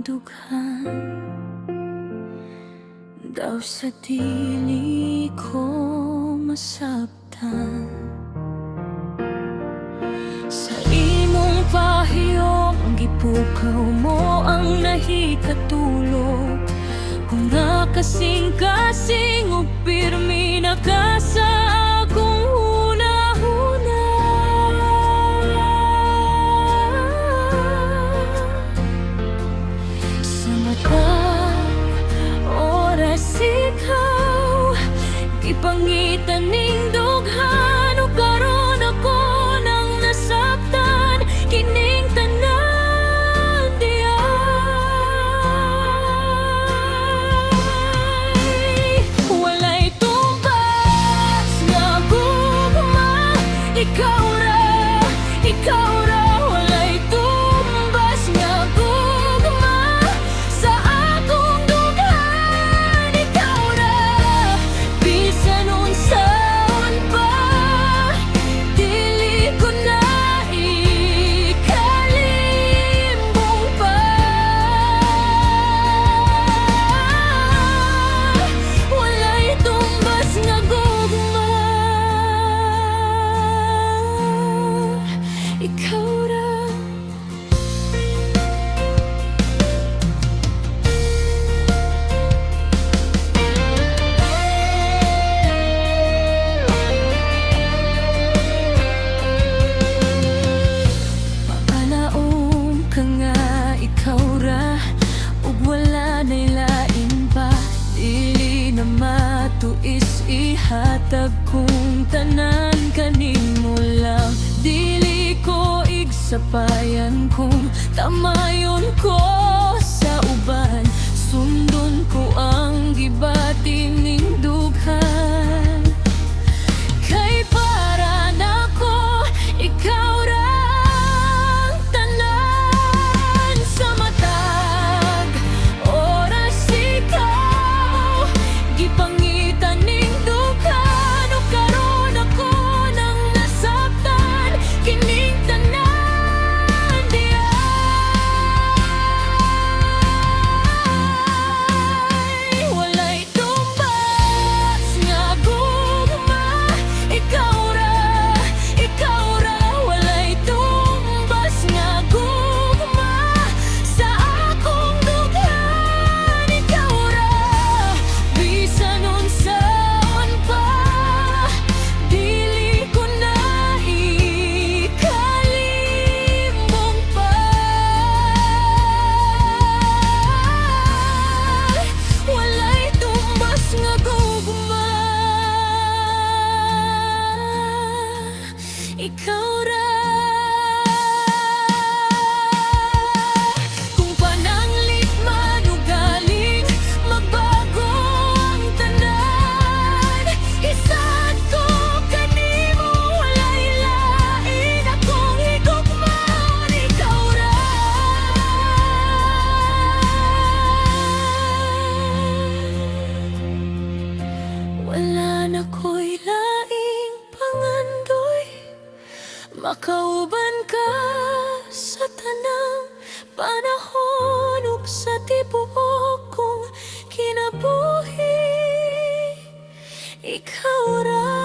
dughan daw sa dili ko masabtan. Sa imong pahiyong gipukaw mo ang nahikatulog, kung nakasing-kasing o pirmi na ka sa akong huna-huna. Sa matag oras ikaw gipangitan ning dughan, ug karon ako nang nasabtan kining tanan diay. Walay tumbas nga gugma, ikaw ra, walay tumbas nga gugma sa akong dughan, ikaw ra. Bisan unsaon pa, dili ko na ikalimbong pa. Walay tumbas nga gugma, ikaw ra. Mapalaom ka nga, ikaw ra, ug wala na'y lain pa. Dili na matuis ihatag kung tanan kanimo lang. Dili ko igsapayan kung tamayon ko sa uban. Sundon ko ang gibati ning dughan, kay para nako ikaw ra ang tanan. Sa matag oras ikaw gipangitan ning dughan, ug karon ako nang nasabtan kining tanan diay. Walay tumbas nga gugma, ikaw ra, walay tumbas nga gugma sa akong dughan, ikaw ra. Bisan unsaon pa, dili ko na ikalimbong pa. Walay tumbas nga gugma, ikaw ra. Kung pananglit man ugaling, magbago ang tanan. Isad ko kanimo, walay lain akong higugmaon, ikaw ra. Wala na ko'y laing pangandoy, makauban ka sa tanang panahon ug sa tibuok kong kinabuhi, ikaw ra.